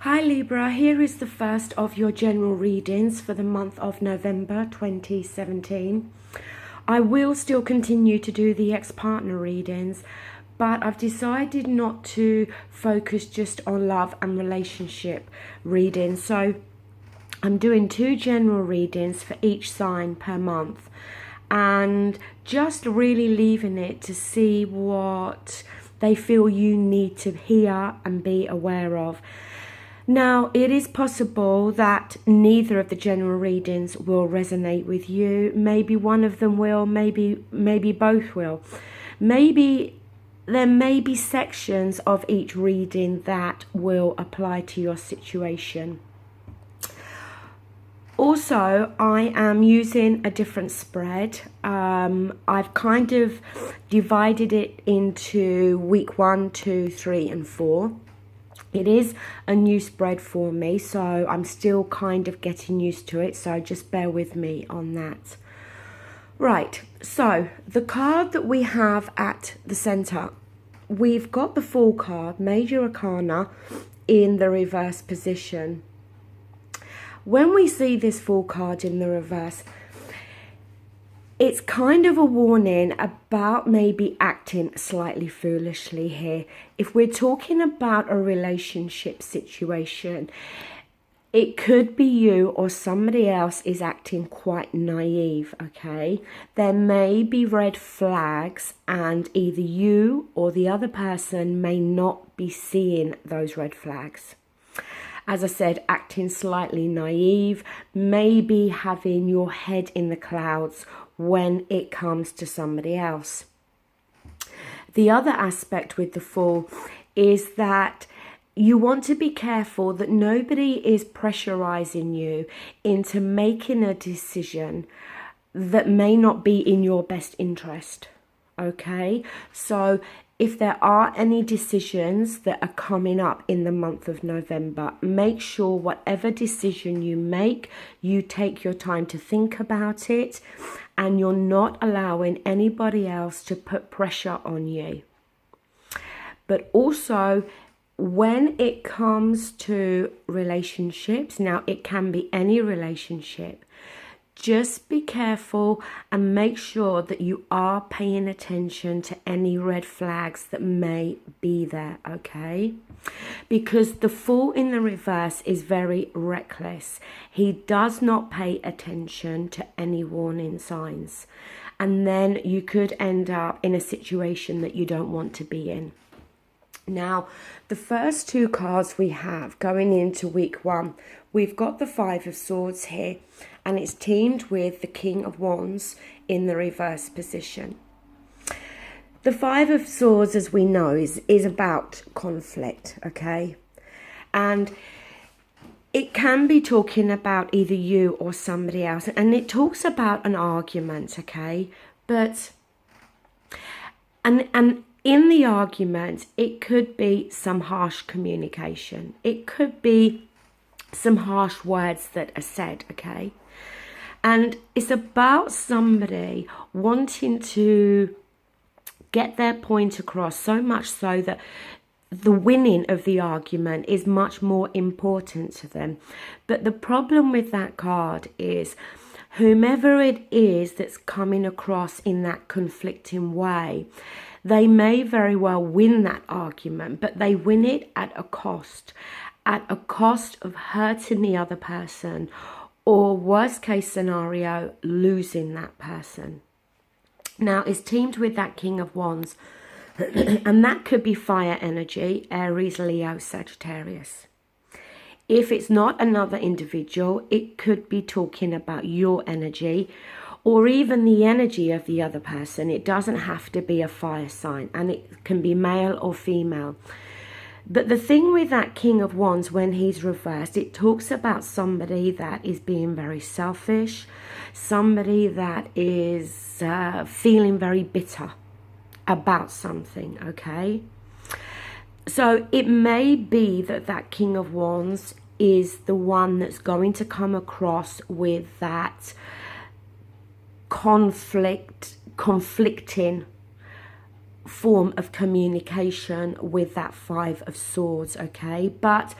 Hi Libra, here is the first of your general readings for the month of November 2017. I will still continue to do the ex-partner readings, but I've decided not to focus just on love and relationship readings. So I'm doing 2 general readings for each sign per month and just really leaving it to see what they feel you need to hear and be aware of. Now, it is possible that neither of the general readings will resonate with you. Maybe one of them will, maybe both will. Maybe there may be sections of each reading that will apply to your situation. Also, I am using a different spread. I've kind of divided it into week 1, 2, 3 and 4. It is a new spread for me, so I'm still kind of getting used to it, so just bear with me on that. Right, so the card that we have at the center, we've got the Fool card, Major Arcana, in the reverse position. When we see this Fool card in the reverse, it's kind of a warning about maybe acting slightly foolishly here. If we're talking about a relationship situation, it could be you or somebody else is acting quite naive, okay? There may be red flags and either you or the other person may not be seeing those red flags. As I said, acting slightly naive, maybe having your head in the clouds when it comes to somebody else. The other aspect with the Fool is that you want to be careful that nobody is pressurizing you into making a decision that may not be in your best interest. Okay, so if there are any decisions that are coming up in the month of November, make sure whatever decision you make, you take your time to think about it and you're not allowing anybody else to put pressure on you. But also, when it comes to relationships, now it can be any relationship, just be careful and make sure that you are paying attention to any red flags that may be there, okay? Because the Fool in the reverse is very reckless. He does not pay attention to any warning signs. And then you could end up in a situation that you don't want to be in. Now, the first 2 cards we have going into week 1, we've got the 5 of Swords here, and it's teamed with the King of Wands in the reverse position. The 5 of Swords, as we know, is about conflict, okay? And it can be talking about either you or somebody else, and it talks about an argument, okay? But, and in the argument, it could be some harsh communication. It could be some harsh words that are said, okay? And it's about somebody wanting to get their point across, so much so that the winning of the argument is much more important to them. But the problem with that card is whomever it is that's coming across in that conflicting way, they may very well win that argument, but they win it at a cost of hurting the other person, or worst case scenario, losing that person. Now, it's teamed with that King of Wands, and that could be fire energy, Aries, Leo, Sagittarius. If it's not another individual, it could be talking about your energy or even the energy of the other person. It doesn't have to be a fire sign, and it can be male or female. But the thing with that King of Wands, when he's reversed, it talks about somebody that is being very selfish, somebody that is feeling very bitter about something, okay? So it may be that that King of Wands is the one that's going to come across with that conflicting form of communication with that 5 of Swords, okay? But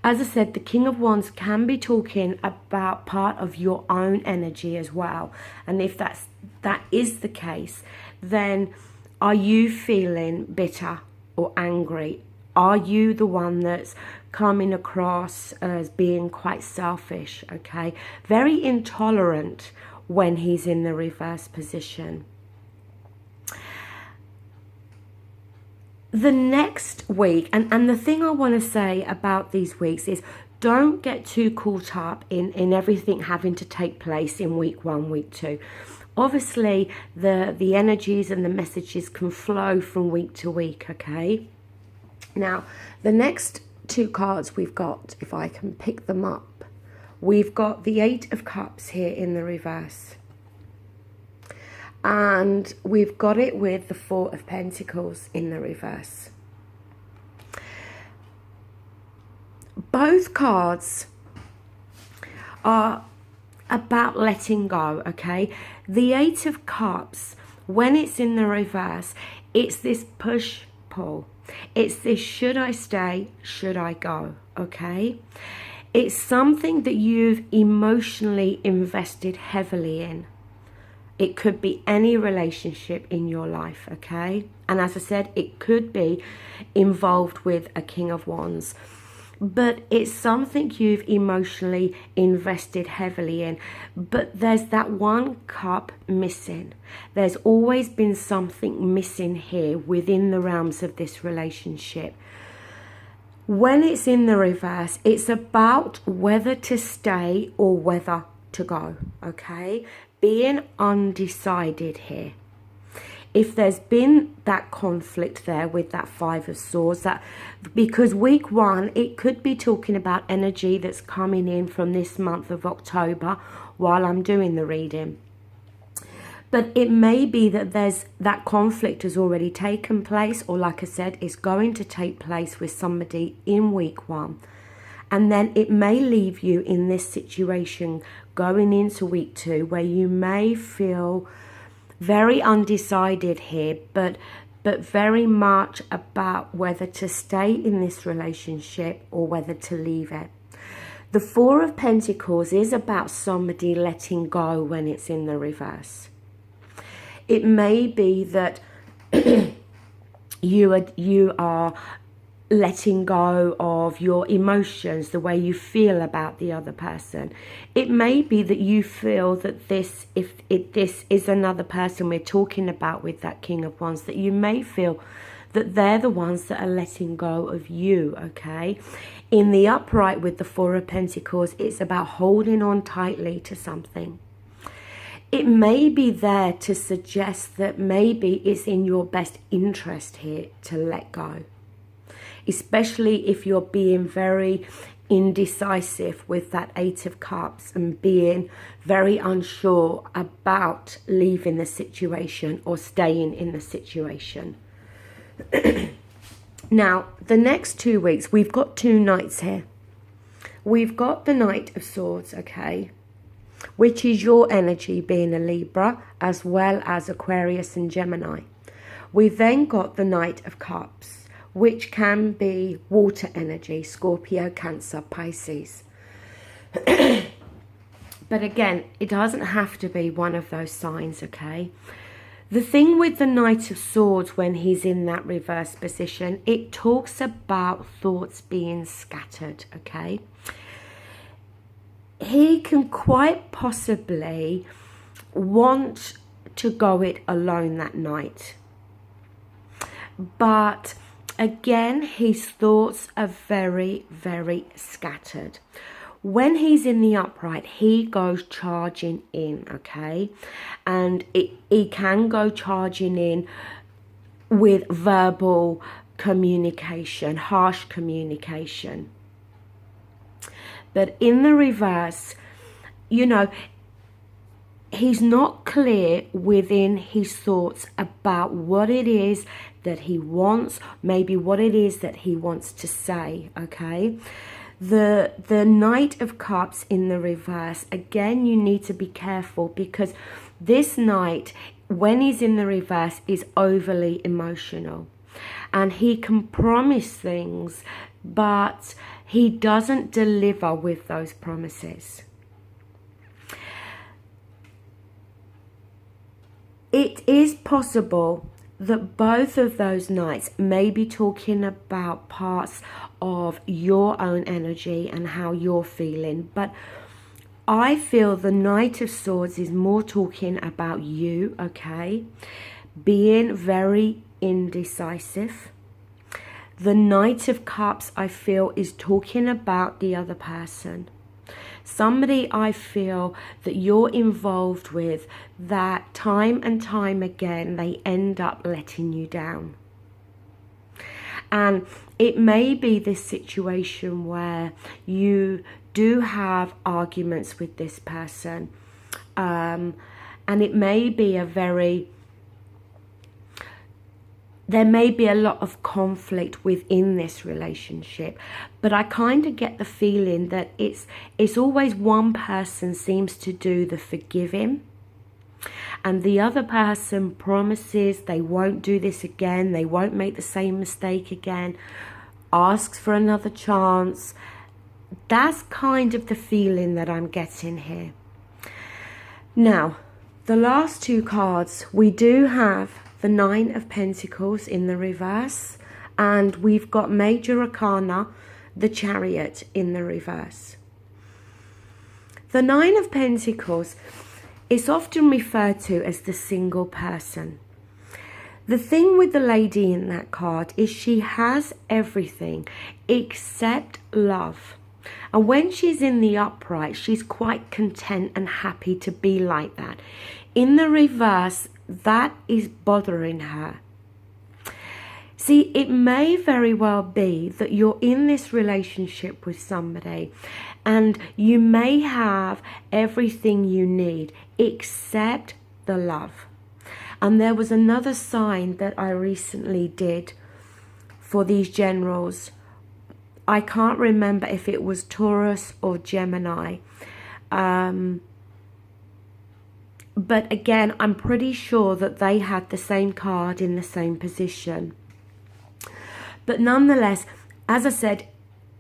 As I said, the King of Wands can be talking about part of your own energy as well. And if that is the case, then are you feeling bitter or angry? Are you the one that's coming across as being quite selfish, okay? Very intolerant when he's in the reverse position. The next week, and the thing I want to say about these weeks is don't get too caught up in everything having to take place in week 1, week 2. Obviously, the energies and the messages can flow from week to week, okay? Now, the next 2 cards we've got, if I can pick them up, we've got the 8 of Cups here in the reverse. And we've got it with the 4 of Pentacles in the reverse. Both cards are about letting go, okay? The 8 of Cups, when it's in the reverse, it's this push-pull. It's this should I stay, should I go, okay? It's something that you've emotionally invested heavily in. It could be any relationship in your life, okay? And as I said, it could be involved with a King of Wands. But it's something you've emotionally invested heavily in. But there's that one cup missing. There's always been something missing here within the realms of this relationship. When it's in the reverse, it's about whether to stay or whether to go, okay? Being undecided here. If there's been that conflict there with that 5 of Swords, that because week 1, it could be talking about energy that's coming in from this month of October while I'm doing the reading. But it may be that that conflict has already taken place, or like I said, it's going to take place with somebody in week 1. And then it may leave you in this situation going into week 2 where you may feel very undecided here, but very much about whether to stay in this relationship or whether to leave it. The 4 of Pentacles is about somebody letting go when it's in the reverse. It may be that you are letting go of your emotions, the way you feel about the other person. It may be that you feel that this is another person we're talking about with that King of Wands, that you may feel that they're the ones that are letting go of you, okay? In the upright with the 4 of Pentacles, it's about holding on tightly to something. It may be there to suggest that maybe it's in your best interest here to let go. Especially if you're being very indecisive with that 8 of Cups and being very unsure about leaving the situation or staying in the situation. Now, the next 2 weeks, we've got 2 knights here. We've got the Knight of Swords, okay, which is your energy being a Libra, as well as Aquarius and Gemini. We've then got the Knight of Cups, which can be water energy, Scorpio, Cancer, Pisces. But again, it doesn't have to be one of those signs, okay? The thing with the Knight of Swords when he's in that reverse position, it talks about thoughts being scattered, okay? He can quite possibly want to go it alone that night. But again, his thoughts are very, very scattered. When he's in the upright, he goes charging in, okay? And he can go charging in with verbal communication, harsh communication. But in the reverse, you know, he's not clear within his thoughts about what it is that he wants, maybe what it is that he wants to say, okay? The Knight of Cups in the reverse, again, you need to be careful because this Knight, when he's in the reverse, is overly emotional. And he can promise things, but he doesn't deliver with those promises. It is possible that both of those nights may be talking about parts of your own energy and how you're feeling, but I feel the Knight of Swords is more talking about you, okay? Being very indecisive. The Knight of Cups, I feel, is talking about the other person. Somebody I feel that you're involved with that time and time again, they end up letting you down. And it may be this situation where you do have arguments with this person. And it may be there may be a lot of conflict within this relationship, but I kind of get the feeling that it's always one person seems to do the forgiving, and the other person promises they won't do this again, they won't make the same mistake again, asks for another chance. That's kind of the feeling that I'm getting here. Now, the last two cards, we do have the Nine of Pentacles in the reverse, and we've got Major Arcana, the Chariot, in the reverse. The Nine of Pentacles is often referred to as the single person. The thing with the lady in that card is she has everything except love. And when she's in the upright, she's quite content and happy to be like that. In the reverse, that is bothering her. See, it may very well be that you're in this relationship with somebody and you may have everything you need except the love. And there was another sign that I recently did for these generals. I can't remember if it was Taurus or Gemini. But again, I'm pretty sure that they had the same card in the same position. But nonetheless, as I said,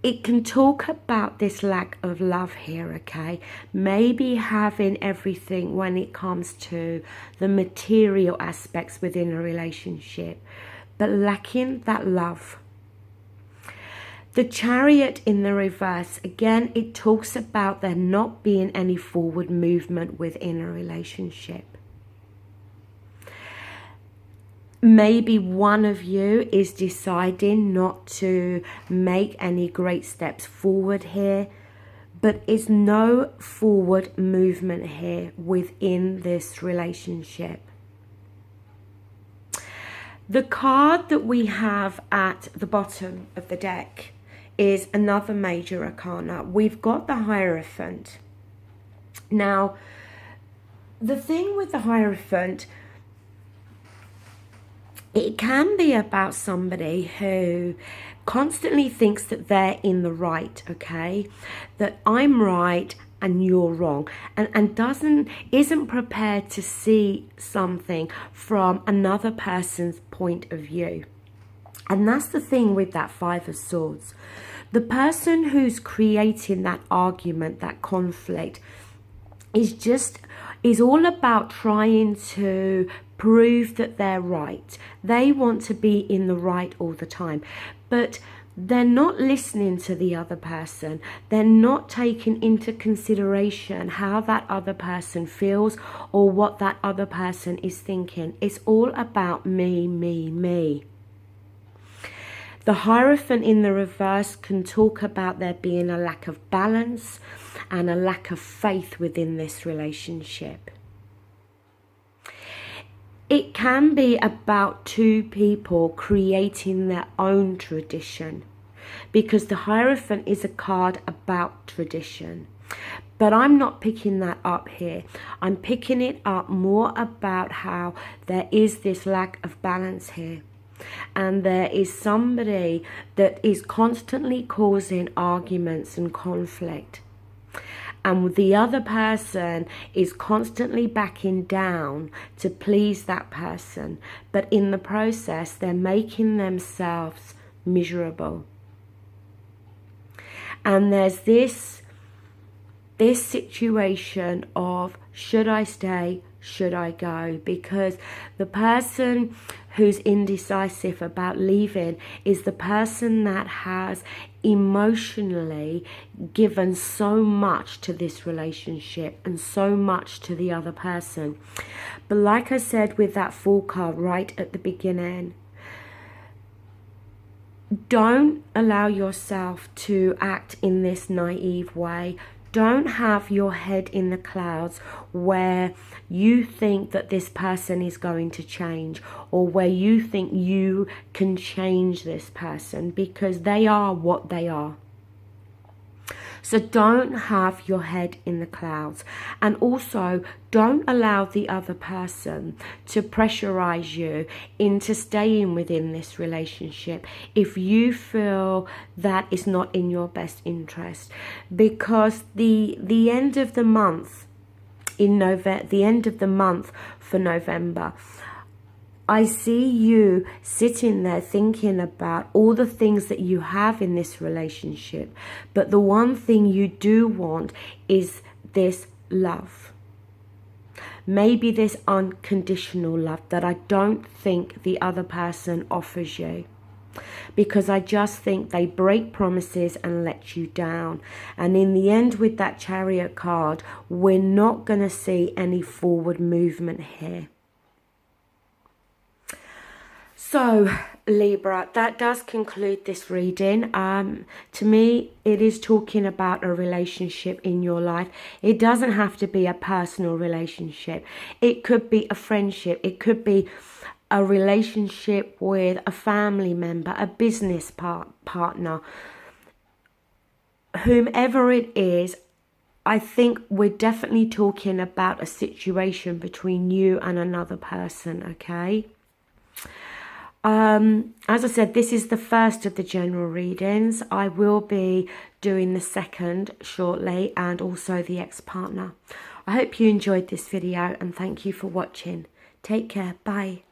it can talk about this lack of love here, okay? Maybe having everything when it comes to the material aspects within a relationship, but lacking that love. The Chariot in the reverse, again, it talks about there not being any forward movement within a relationship. Maybe one of you is deciding not to make any great steps forward here, but it's no forward movement here within this relationship. The card that we have at the bottom of the deck is another Major Arcana. We've got the Hierophant. Now, the thing with the Hierophant, it can be about somebody who constantly thinks that they're in the right, okay? That I'm right and you're wrong, and isn't prepared to see something from another person's point of view. And that's the thing with that Five of Swords. The person who's creating that argument, that conflict, is all about trying to prove that they're right. They want to be in the right all the time. But they're not listening to the other person. They're not taking into consideration how that other person feels or what that other person is thinking. It's all about me, me, me. The Hierophant in the reverse can talk about there being a lack of balance and a lack of faith within this relationship. It can be about two people creating their own tradition, because the Hierophant is a card about tradition. But I'm not picking that up here. I'm picking it up more about how there is this lack of balance here. And there is somebody that is constantly causing arguments and conflict. And the other person is constantly backing down to please that person. But in the process, they're making themselves miserable. And there's this situation of, should I stay, should I go? Because the person who's indecisive about leaving is the person that has emotionally given so much to this relationship and so much to the other person. But like I said with that Fool card right at the beginning, don't allow yourself to act in this naive way. Don't have your head in the clouds where you think that this person is going to change, or where you think you can change this person, because they are what they are. So don't have your head in the clouds. And also, don't allow the other person to pressurize you into staying within this relationship if you feel that it's not in your best interest. Because the end of the month in November, the end of the month for November, I see you sitting there thinking about all the things that you have in this relationship. But the one thing you do want is this love. Maybe this unconditional love that I don't think the other person offers you. Because I just think they break promises and let you down. And in the end, with that Chariot card, we're not going to see any forward movement here. So, Libra, that does conclude this reading. To me, it is talking about a relationship in your life. It doesn't have to be a personal relationship. It could be a friendship. It could be a relationship with a family member, a business partner. Whomever it is, I think we're definitely talking about a situation between you and another person, okay? As I said, this is the first of the general readings. I will be doing the second shortly, and also the ex-partner. I hope you enjoyed this video, and thank you for watching. Take care. Bye.